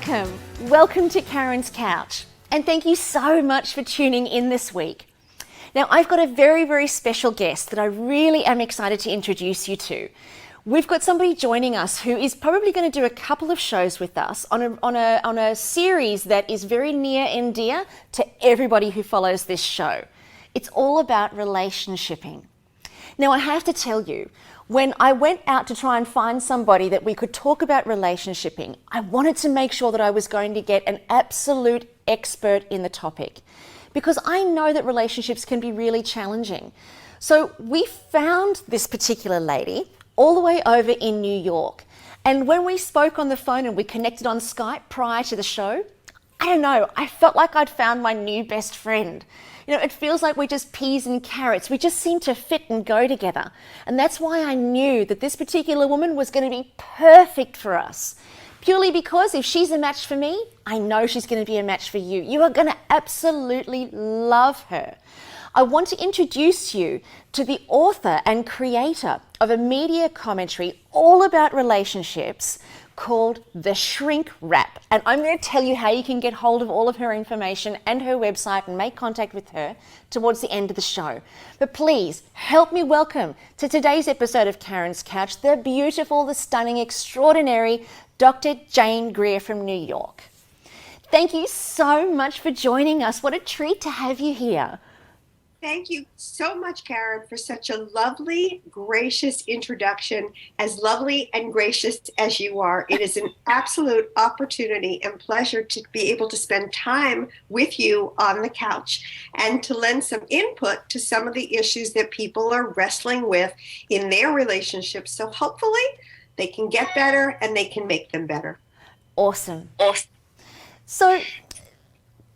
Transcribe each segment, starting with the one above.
welcome. Welcome to Carren's Couch. And thank you so much for tuning in this week. Now, I've got a very, very special guest that I really am excited to introduce you to. We've got somebody joining us who is probably going to do a couple of shows with us on a series that is very near and dear to everybody who follows this show. It's all about relationshiping. Now, I have to tell you, when I went out to try and find somebody that we could talk about relationshiping, I wanted to make sure that I was going to get an absolute expert in the topic, because I know that relationships can be really challenging. So we found this particular lady all the way over in New York. And when we spoke on the phone and we connected on Skype prior to the show, I don't know, I felt like I'd found my new best friend. You know, it feels like we're just peas and carrots. We just seem to fit and go together. And that's why I knew that this particular woman was going to be perfect for us. Purely because if she's a match for me, I know she's going to be a match for you. You are going to absolutely love her. I want to introduce you to the author and creator of a media commentary all about relationships called The Shrink Wrap. And I'm going to tell you how you can get hold of all of her information and her website and make contact with her towards the end of the show. But please help me welcome to today's episode of Carren's Couch, the beautiful, the stunning, extraordinary Dr. Jane Greer from New York. Thank you so much for joining us. What a treat to have you here. Thank you so much, Carren, for such a lovely, gracious introduction. As lovely and gracious as you are, it is an absolute opportunity and pleasure to be able to spend time with you on the couch and to lend some input to some of the issues that people are wrestling with in their relationships. So hopefully they can get better and they can make them better. Awesome. So,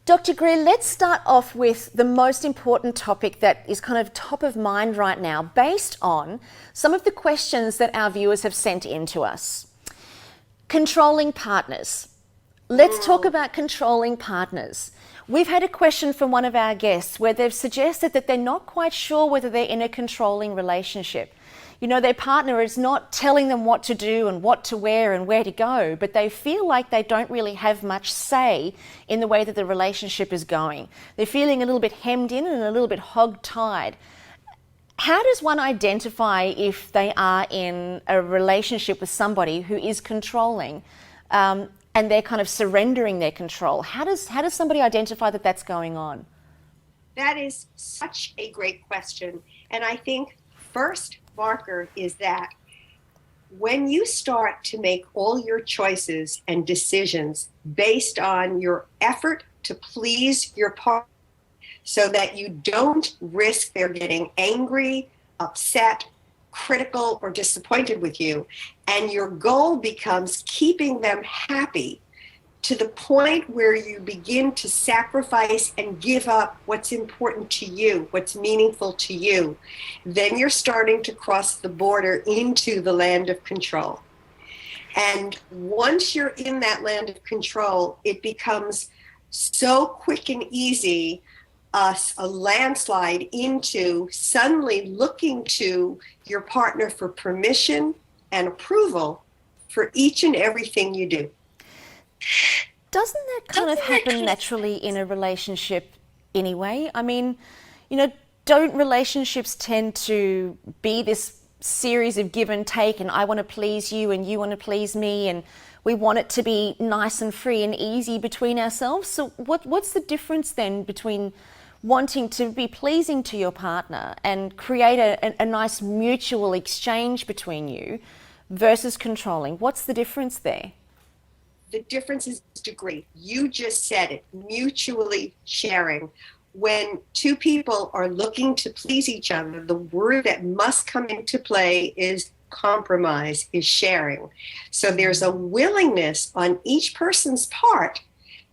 Dr. Greer, let's start off with the most important topic that is kind of top of mind right now, based on some of the questions that our viewers have sent in to us. Controlling partners. Let's talk about controlling partners. We've had a question from one of our guests where they've suggested that they're not quite sure whether they're in a controlling relationship. You know, their partner is not telling them what to do and what to wear and where to go, but they feel like they don't really have much say in the way that the relationship is going. They're feeling a little bit hemmed in and a little bit hog-tied. How does one identify if they are in a relationship with somebody who is controlling and they're kind of surrendering their control? How does somebody identify that that's going on? That is such a great question. And I think first marker is that when you start to make all your choices and decisions based on your effort to please your partner so that you don't risk their getting angry, upset, critical, or disappointed with you, and your goal becomes keeping them happy to the point where you begin to sacrifice and give up what's important to you, what's meaningful to you, then you're starting to cross the border into the land of control. And once you're in that land of control, it becomes so quick and easy, a landslide into suddenly looking to your partner for permission and approval for each and everything you do. Doesn't that kind of happen naturally in a relationship anyway? I mean, you know, don't relationships tend to be this series of give and take, and I want to please you and you want to please me, and we want it to be nice and free and easy between ourselves? So what's the difference then between wanting to be pleasing to your partner and create a nice mutual exchange between you versus controlling? What's the difference there? The difference is degree. You just said it, mutually sharing. When two people are looking to please each other, the word that must come into play is compromise, is sharing. So there's a willingness on each person's part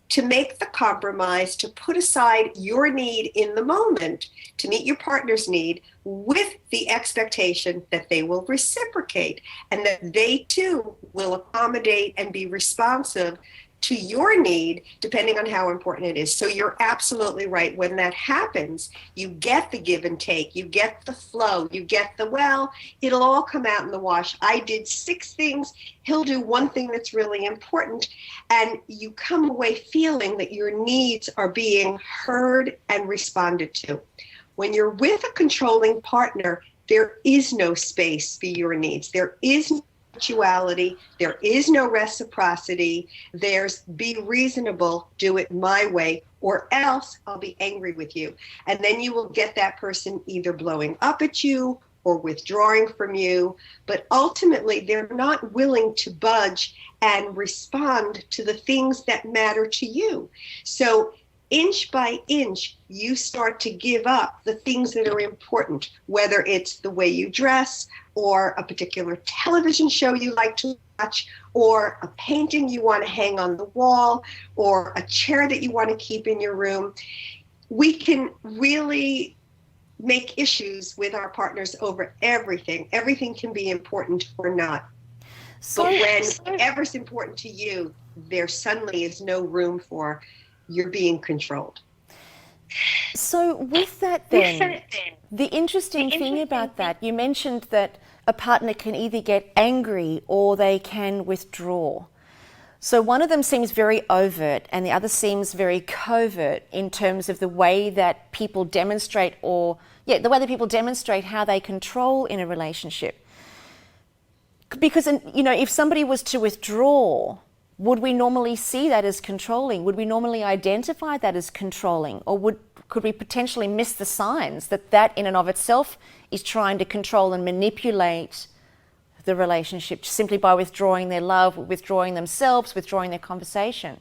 to make the compromise, to put aside your need in the moment to meet your partner's need with the expectation that they will reciprocate and that they too will accommodate and be responsive to your need, depending on how important it is. So you're absolutely right. When that happens, you get the give and take, you get the flow, you get the, well, it'll all come out in the wash. I did 6 things, he'll do 1 thing that's really important. And you come away feeling that your needs are being heard and responded to. When you're with a controlling partner, there is no space for your needs. There is no mutuality. There is no reciprocity. There's be reasonable, do it my way, or else I'll be angry with you. And then you will get that person either blowing up at you or withdrawing from you. But ultimately, they're not willing to budge and respond to the things that matter to you. So inch by inch, you start to give up the things that are important, whether it's the way you dress, or a particular television show you like to watch, or a painting you want to hang on the wall, or a chair that you want to keep in your room. We can really make issues with our partners over everything. Everything can be important or not. But when whatever's important to you, there suddenly is no room for you're being controlled. So with that then, the interesting thing about that, you mentioned that a partner can either get angry or they can withdraw. So one of them seems very overt and the other seems very covert in terms of the way that people demonstrate the way that people demonstrate how they control in a relationship. Because, if somebody was to withdraw, would we normally see that as controlling? Would we normally identify that as controlling? Or could we potentially miss the signs that in and of itself is trying to control and manipulate the relationship simply by withdrawing their love, withdrawing themselves, withdrawing their conversation?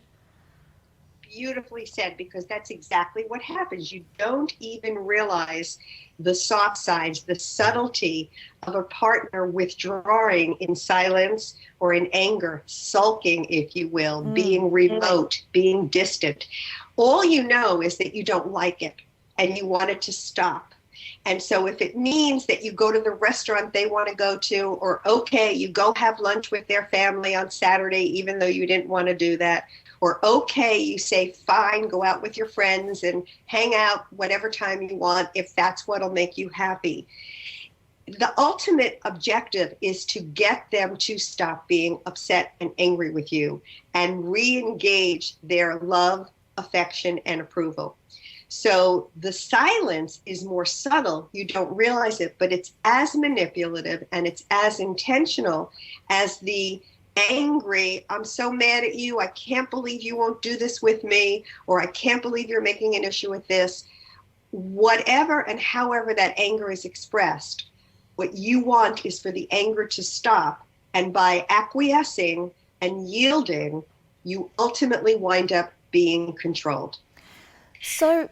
Beautifully said, because that's exactly what happens. You don't even realize the soft sides, the subtlety of a partner withdrawing in silence or in anger, sulking, if you will, being remote, being distant. All you know is that you don't like it and you want it to stop. And so if it means that you go to the restaurant they want to go to, or okay, you go have lunch with their family on Saturday, even though you didn't want to do that, or okay, you say, fine, go out with your friends and hang out whatever time you want, if that's what'll make you happy. The ultimate objective is to get them to stop being upset and angry with you and re-engage their love, affection, and approval. So the silence is more subtle. You don't realize it, but it's as manipulative and it's as intentional as the angry, I'm so mad at you, I can't believe you won't do this with me, or I can't believe you're making an issue with this. Whatever and however that anger is expressed, what you want is for the anger to stop. And by acquiescing and yielding, you ultimately wind up being controlled. So,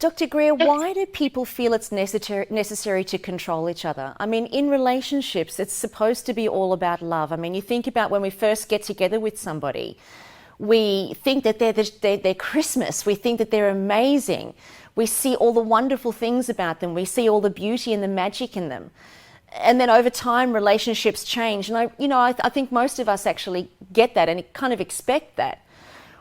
Dr. Greer, why do people feel it's necessary to control each other? I mean, in relationships, it's supposed to be all about love. I mean, you think about when we first get together with somebody, we think that they're Christmas. We think that they're amazing. We see all the wonderful things about them. We see all the beauty and the magic in them. And then over time, relationships change. And I think most of us actually get that and kind of expect that.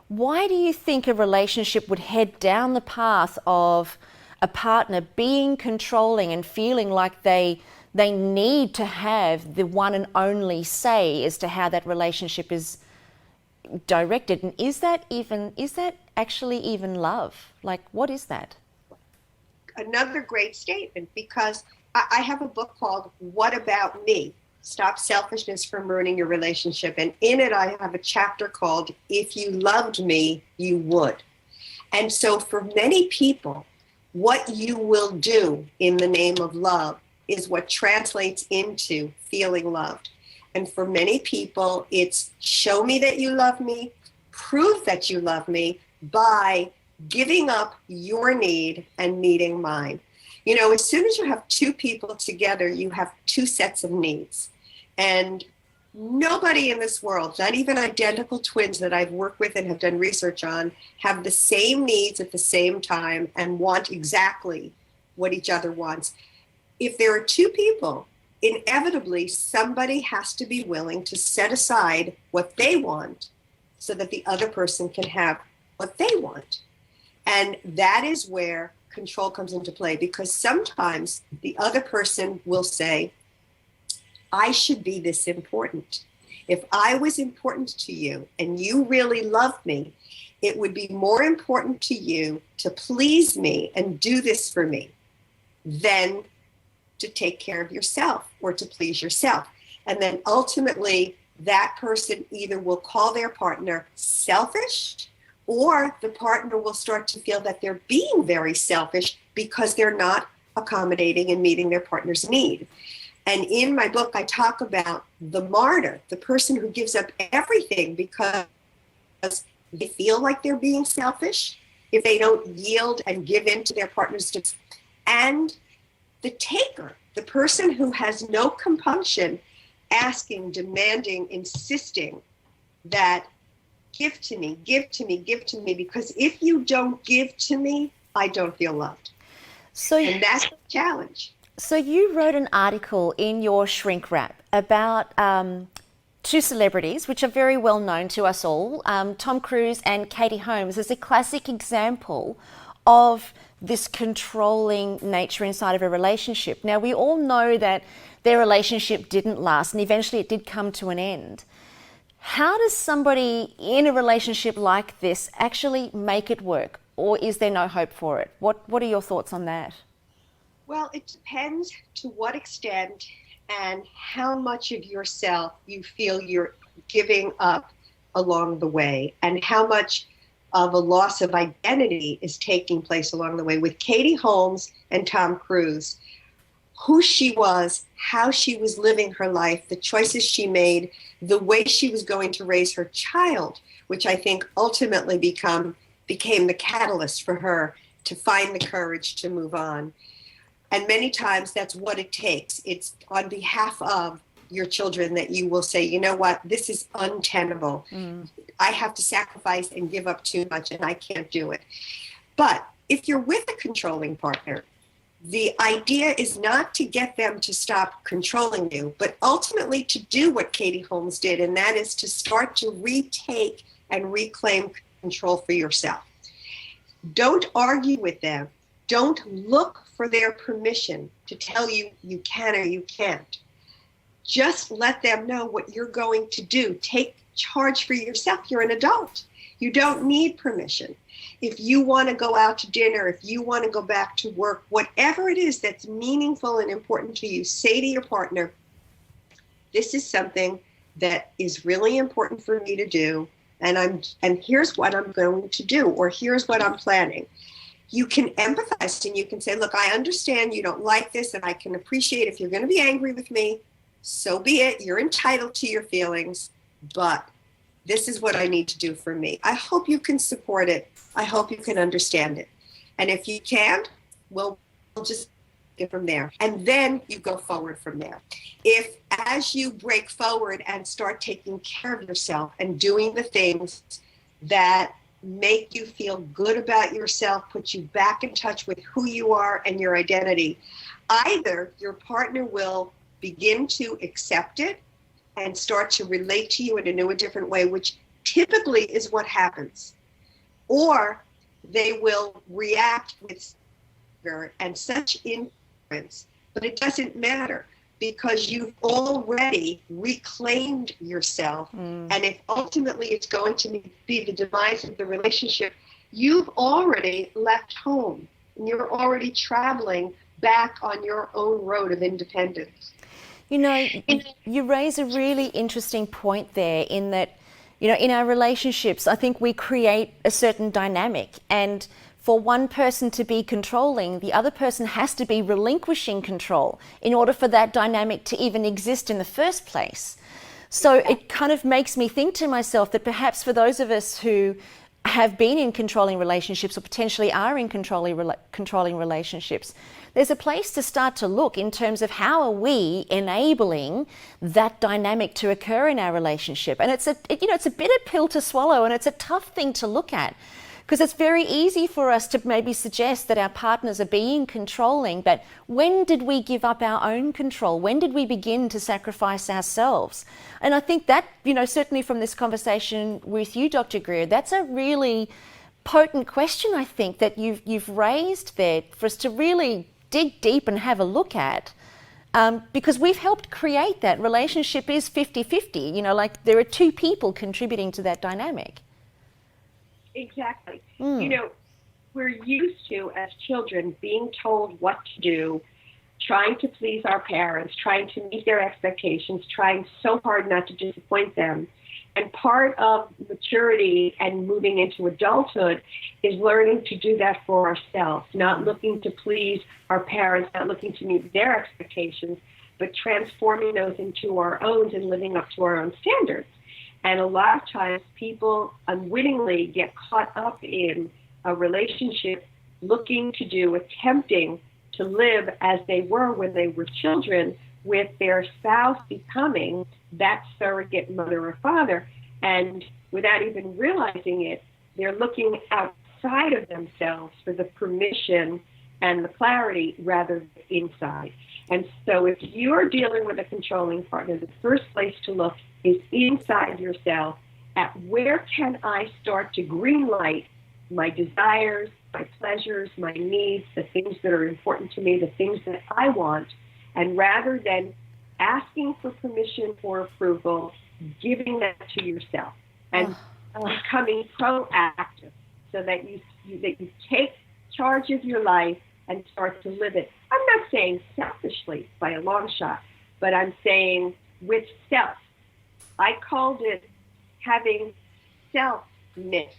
Why do you think a relationship would head down the path of a partner being controlling and feeling like they need to have the one and only say as to how that relationship is directed? And is that actually even love? Like, what is that? Another great statement, because I have a book called What About Me? Stop Selfishness from Ruining Your Relationship. And in it, I have a chapter called If You Loved Me, You Would. And so for many people, what you will do in the name of love is what translates into feeling loved. And for many people, it's show me that you love me, prove that you love me by giving up your need and meeting mine. As soon as you have 2 people together, you have 2 sets of needs. And nobody in this world, not even identical twins that I've worked with and have done research on, have the same needs at the same time and want exactly what each other wants. If there are 2 people, inevitably somebody has to be willing to set aside what they want so that the other person can have what they want. And that is where control comes into play, because sometimes the other person will say, I should be this important. If I was important to you and you really loved me, it would be more important to you to please me and do this for me than to take care of yourself or to please yourself. And then ultimately, that person either will call their partner selfish, or the partner will start to feel that they're being very selfish because they're not accommodating and meeting their partner's need. And in my book, I talk about the martyr, the person who gives up everything because they feel like they're being selfish if they don't yield and give in to their partner's needs. And the taker, the person who has no compunction, asking, demanding, insisting that give to me, give to me, give to me, because if you don't give to me, I don't feel loved. And that's the challenge. So you wrote an article in your shrink wrap about two celebrities, which are very well known to us all, Tom Cruise and Katie Holmes, as a classic example of this controlling nature inside of a relationship. Now, we all know that their relationship didn't last, and eventually it did come to an end. How does somebody in a relationship like this actually make it work, or is there no hope for it? What are your thoughts on that? Well, it depends to what extent and how much of yourself you feel you're giving up along the way, and how much of a loss of identity is taking place along the way. With Katie Holmes and Tom Cruise, who she was, how she was living her life, the choices she made, the way she was going to raise her child, which I think ultimately became the catalyst for her to find the courage to move on. And many times that's what it takes. It's on behalf of your children that you will say, you know what, this is untenable. I have to sacrifice and give up too much, and I can't do it. But if you're with a controlling partner, the idea is not to get them to stop controlling you, but ultimately to do what Katie Holmes did, and that is to start to retake and reclaim control for yourself. Don't argue with them. Don't look for their permission to tell you you can or you can't. Just let them know what you're going to do. Take charge for yourself. You're an adult. You don't need permission. If you want to go out to dinner, if you want to go back to work, whatever it is that's meaningful and important to you, say to your partner, this is something that is really important for me to do, and here's what I'm going to do, or here's what I'm planning. You can empathize and you can say, look, I understand you don't like this, and I can appreciate if you're going to be angry with me, so be it. You're entitled to your feelings, but this is what I need to do for me. I hope you can support it. I hope you can understand it. And if you can't, we'll just get from there. And then you go forward from there. If as you break forward and start taking care of yourself and doing the things that make you feel good about yourself, put you back in touch with who you are and your identity, either your partner will begin to accept it and start to relate to you in a new and different way, which typically is what happens, or they will react with anger and such indifference. But it doesn't matter, because you've already reclaimed yourself. And if ultimately it's going to be the demise of the relationship, you've already left home and you're already traveling back on your own road of independence. You know, you raise a really interesting point there, in that, you know, in our relationships, I think we create a certain dynamic, and for one person to be controlling, the other person has to be relinquishing control in order for that dynamic to even exist in the first place. So it kind of makes me think to myself that perhaps for those of us who have been in controlling relationships, or potentially are in controlling relationships, there's a place to start to look in terms of how are we enabling that dynamic to occur in our relationship. And it's a bitter pill to swallow, and it's a tough thing to look at, Because it's very easy for us to maybe suggest that our partners are being controlling, but when did we give up our own control? When did we begin to sacrifice ourselves? And I think that, certainly from this conversation with you, Dr. Greer, that's a really potent question, I think, that you've raised there for us to really dig deep and have a look at. Because we've helped create that. Relationship is 50-50, like there are two people contributing to that dynamic. Exactly. We're used to, as children, being told what to do, trying to please our parents, trying to meet their expectations, trying so hard not to disappoint them. And part of maturity and moving into adulthood is learning to do that for ourselves, not looking to please our parents, not looking to meet their expectations, but transforming those into our own and living up to our own standards. And a lot of times people unwittingly get caught up in a relationship attempting to live as they were when they were children, with their spouse becoming that surrogate mother or father. And without even realizing it, they're looking outside of themselves for the permission and the clarity rather than inside. And so if you're dealing with a controlling partner, the first place to look is inside yourself at where can I start to green light my desires, my pleasures, my needs, the things that are important to me, the things that I want. And rather than asking for permission or approval, giving that to yourself and becoming proactive so that you take charge of your life and start to live it. I'm not saying selfishly by a long shot, but I'm saying with self. I called it having self-ness,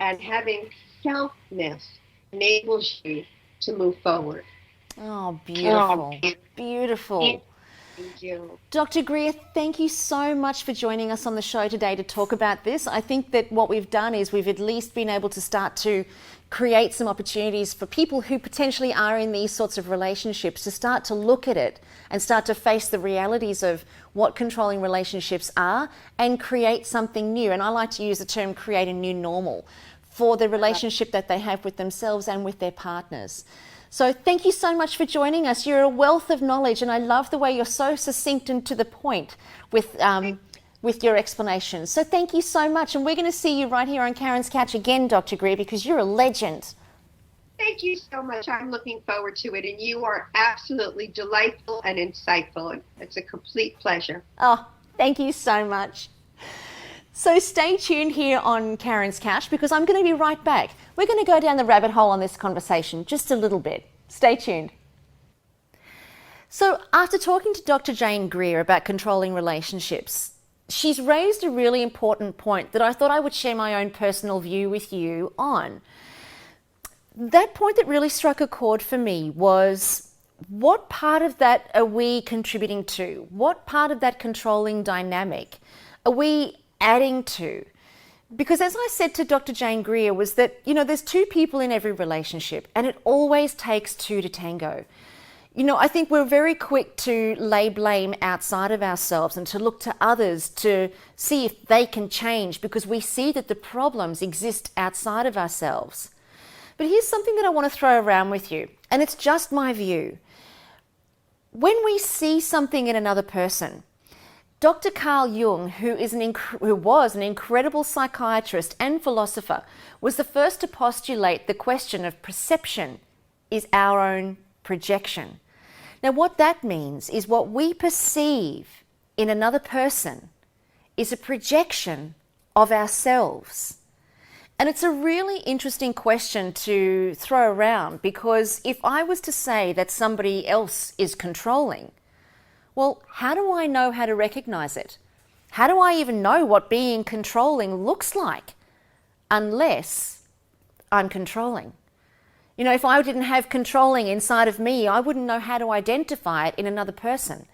and having self-ness enables you to move forward. Oh, beautiful. Beautiful. Thank you. Dr. Greer, thank you so much for joining us on the show today to talk about this. I think that what we've done is we've at least been able to start to create some opportunities for people who potentially are in these sorts of relationships to start to look at it and start to face the realities of what controlling relationships are and create something new. And I like to use the term create a new normal for the relationship that they have with themselves and with their partners. So thank you so much for joining us. You're a wealth of knowledge, and I love the way you're so succinct and to the point with your explanations. So thank you so much, and we're going to see you right here on Carren's Couch again, Dr. Greer, because you're a legend. Thank you so much. I'm looking forward to it, and you are absolutely delightful and insightful. It's a complete pleasure. Oh, thank you so much. So stay tuned here on Carren's Couch, because I'm going to be right back. We're going to go down the rabbit hole on this conversation just a little bit. Stay tuned. So after talking to Dr. Jane Greer about controlling relationships, she's raised a really important point that I thought I would share my own personal view with you on. That point that really struck a chord for me was, what part of that are we contributing to? What part of that controlling dynamic are we adding to? Because as I said to Dr. Jane Greer was that, there's two people in every relationship, and it always takes two to tango. I think we're very quick to lay blame outside of ourselves and to look to others to see if they can change, because we see that the problems exist outside of ourselves. But here's something that I want to throw around with you, and it's just my view. When we see something in another person, Dr. Carl Jung, who was an incredible psychiatrist and philosopher, was the first to postulate the question of perception is our own projection. Now, what that means is what we perceive in another person is a projection of ourselves. And it's a really interesting question to throw around, because if I was to say that somebody else is controlling, well, how do I know how to recognize it? How do I even know what being controlling looks like unless I'm controlling? If I didn't have controlling inside of me, I wouldn't know how to identify it in another person.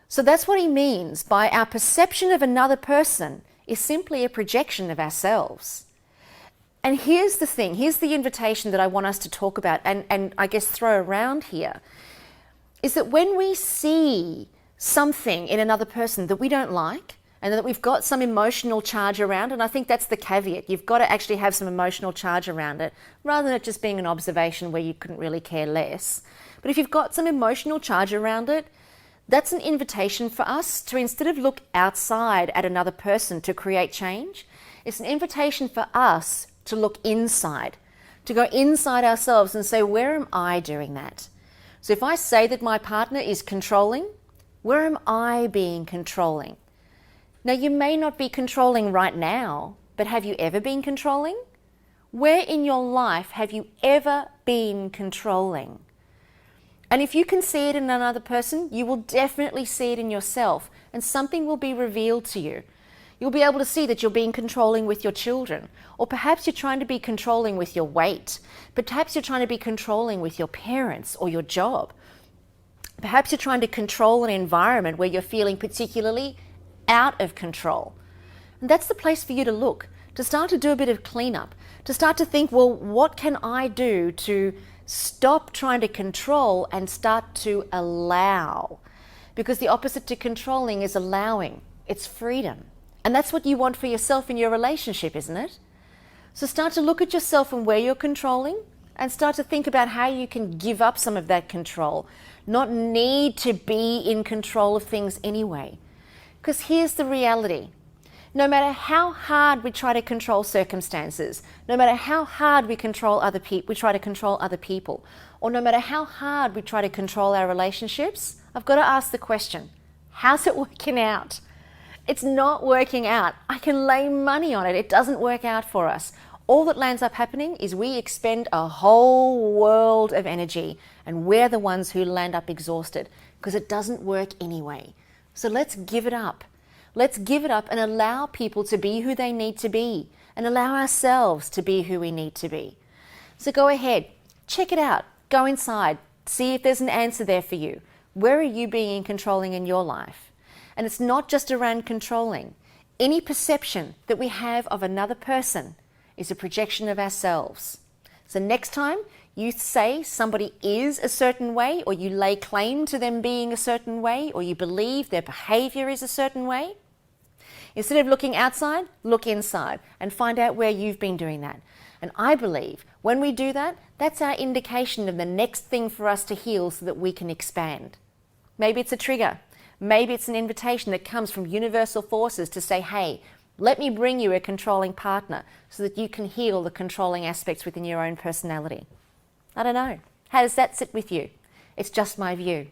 So that's what he means by our perception of another person is simply a projection of ourselves. And here's the thing, here's the invitation that I want us to talk about and I guess throw around here, is that when we see something in another person that we don't like, and that we've got some emotional charge around it. And I think that's the caveat. You've got to actually have some emotional charge around it, rather than it just being an observation where you couldn't really care less. But if you've got some emotional charge around it, that's an invitation for us to, instead of look outside at another person to create change, it's an invitation for us to look inside, to go inside ourselves and say, where am I doing that? So if I say that my partner is controlling, where am I being controlling? Now, you may not be controlling right now, but have you ever been controlling? Where in your life have you ever been controlling? And if you can see it in another person, you will definitely see it in yourself, and something will be revealed to you. You'll be able to see that you're being controlling with your children, or perhaps you're trying to be controlling with your weight. Perhaps you're trying to be controlling with your parents or your job. Perhaps you're trying to control an environment where you're feeling particularly out of control. And that's the place for you to look, to start to do a bit of cleanup, to start to think, well, what can I do to stop trying to control and start to allow? Because the opposite to controlling is allowing. It's freedom. And that's what you want for yourself in your relationship, isn't it? So start to look at yourself and where you're controlling, and start to think about how you can give up some of that control, not need to be in control of things anyway. Because here's the reality. No matter how hard we try to control circumstances, no matter how hard we try to control other people, or no matter how hard we try to control our relationships, I've got to ask the question, how's it working out? It's not working out. I can lay money on it. It doesn't work out for us. All that lands up happening is we expend a whole world of energy, and we're the ones who land up exhausted because it doesn't work anyway. So let's give it up. Let's give it up and allow people to be who they need to be, and allow ourselves to be who we need to be. So go ahead, check it out, go inside, see if there's an answer there for you. Where are you being controlling in your life? And it's not just around controlling. Any perception that we have of another person is a projection of ourselves. So next time you say somebody is a certain way, or you lay claim to them being a certain way, or you believe their behavior is a certain way, instead of looking outside, look inside and find out where you've been doing that. And I believe when we do that, that's our indication of the next thing for us to heal so that we can expand. Maybe it's a trigger. Maybe it's an invitation that comes from universal forces to say, hey, let me bring you a controlling partner so that you can heal the controlling aspects within your own personality. I don't know. How does that sit with you? It's just my view.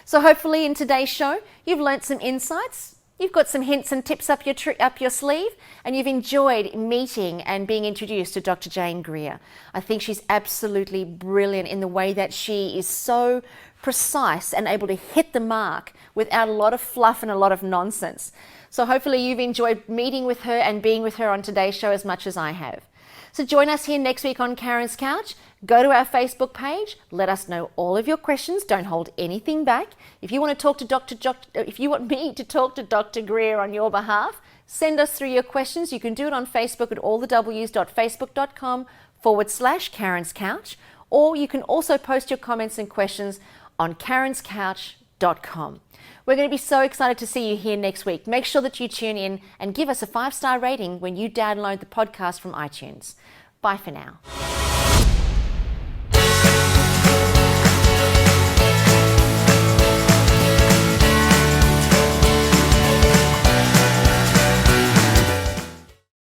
So hopefully in today's show, you've learnt some insights. You've got some hints and tips up your sleeve, and you've enjoyed meeting and being introduced to Dr. Jane Greer. I think she's absolutely brilliant in the way that she is so precise and able to hit the mark without a lot of fluff and a lot of nonsense. So hopefully you've enjoyed meeting with her and being with her on today's show as much as I have. So join us here next week on Carren's Couch. Go to our Facebook page. Let us know all of your questions. Don't hold anything back. If you want to talk to if you want me to talk to Dr. Greer on your behalf, send us through your questions. You can do it on Facebook at allthews.facebook.com/Carren's Couch, or you can also post your comments and questions on carrenscouch.com. We're going to be so excited to see you here next week. Make sure that you tune in and give us a 5-star rating when you download the podcast from iTunes. Bye for now.